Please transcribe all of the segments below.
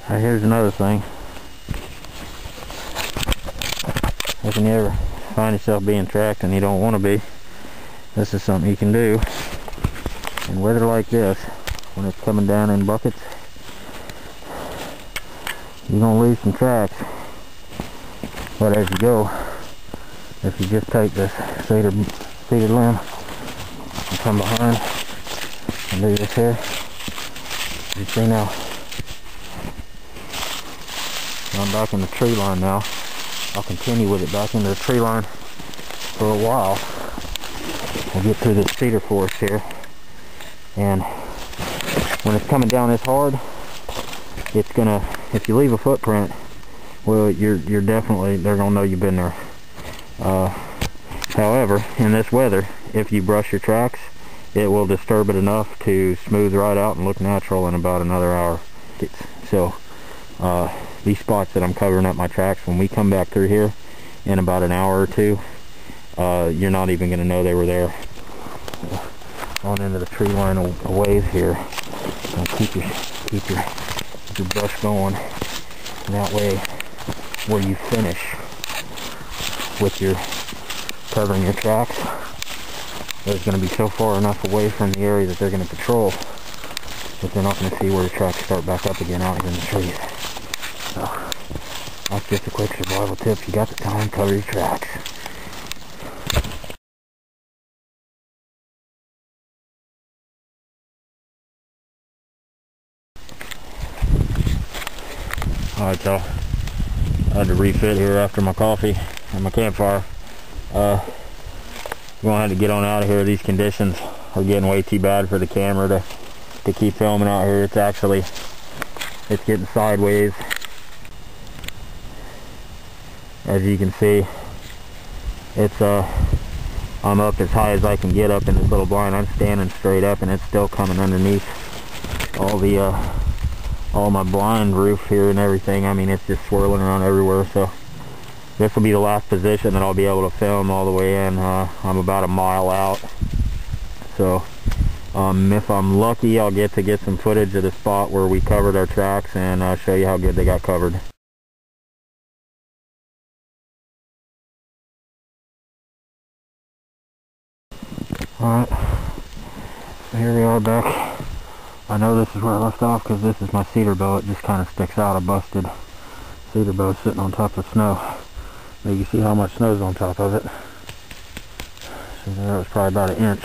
Here's another thing. If you ever find yourself being tracked and you don't want to be, this is something you can do. In weather like this, when it's coming down in buckets, you're going to lose some tracks. But as you go, if you just take this cedar limb and come behind and do this here, you see now, I'm back in the tree line now. I'll continue with it back into the tree line for a while. We'll get through this cedar forest here, and when it's coming down this hard, it's gonna, if you leave a footprint, well, you're definitely, they're gonna know you've been there. However, in this weather, if you brush your tracks, it will disturb it enough to smooth right out and look natural in about another hour. So these spots that I'm covering up my tracks, when we come back through here in about an hour or two, you're not even going to know they were there. On into the tree line a ways here. Keep your brush going, and that way where you finish with your covering your tracks, there's going to be so far enough away from the area that they're going to patrol that they're not going to see where the tracks start back up again out in the trees. So that's just a quick survival tip. If you got the time, cover your tracks. Alright y'all, I had to refit here after my coffee and my campfire. We're gonna have to get on out of here. These conditions are getting way too bad for the camera to keep filming out here. It's getting sideways. As you can see, it's I'm up as high as I can get up in this little blind. I'm standing straight up and it's still coming underneath all my blind roof here and everything. I mean, it's just swirling around everywhere. So this will be the last position that I'll be able to film all the way in. I'm about a mile out, so if I'm lucky, I'll get some footage of the spot where we covered our tracks and show you how good they got covered. Alright, so here we are back. I know this is where I left off because this is my cedar bow. It just kind of sticks out. A busted cedar bow sitting on top of snow. But you can see how much snow's on top of it. So there was probably about an inch.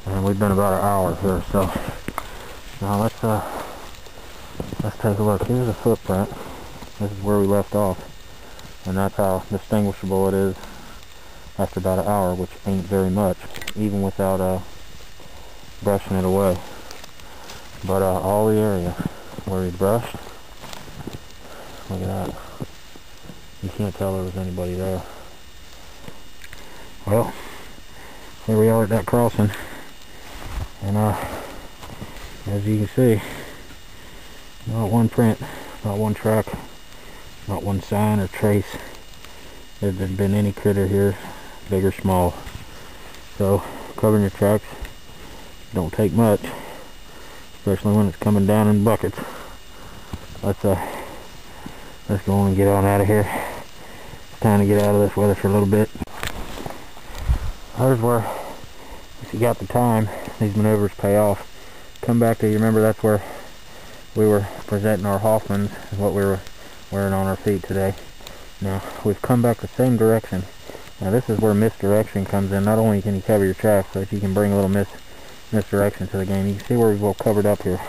And we've been about an hour here. So now let's take a look. Here's a footprint. This is where we left off. And that's how distinguishable it is after about an hour, which ain't very much, even without brushing it away. But all the area where we brushed, look at that. You can't tell there was anybody there. Well, here we are at that crossing, and as you can see, not one print, not one track, not one sign or trace. There's been any critter here, big or small. So covering your tracks don't take much, especially when it's coming down in buckets. Let's go on and get on out of here. It's time to get out of this weather for a little bit. Here's where, if you got the time, these maneuvers pay off. Come back to, you remember that's where we were presenting our Hoffmans, is what we were wearing on our feet today. Now we've come back the same direction. Now this is where misdirection comes in. Not only can you cover your tracks, but you can bring a little misdirection to the game. You can see where we've all covered up here.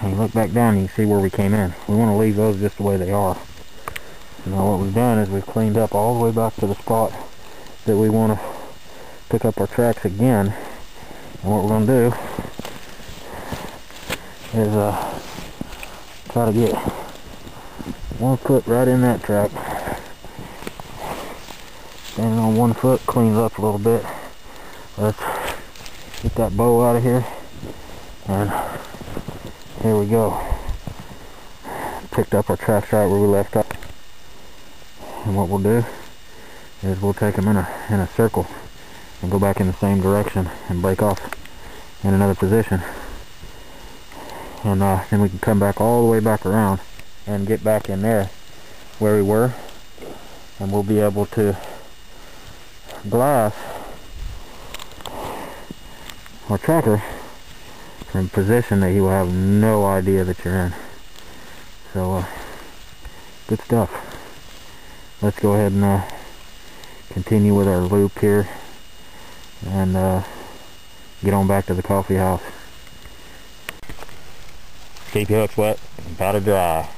And you look back down, you can see where we came in. We want to leave those just the way they are. So now what we've done is we've cleaned up all the way back to the spot that we want to pick up our tracks again. And what we're going to do is try to get one foot right in that track. Standing on one foot cleans up a little bit. Let's get that bow out of here, and here we go. Picked up our tracks right where we left off, and what we'll do is we'll take them in a circle and go back in the same direction and break off in another position. and then we can come back all the way back around and get back in there where we were, and we'll be able to glass our tracker from a position that he will have no idea that you're in. So good stuff. Let's go ahead and continue with our loop here and get on back to the coffee house. Keep your hooks wet and powder dry.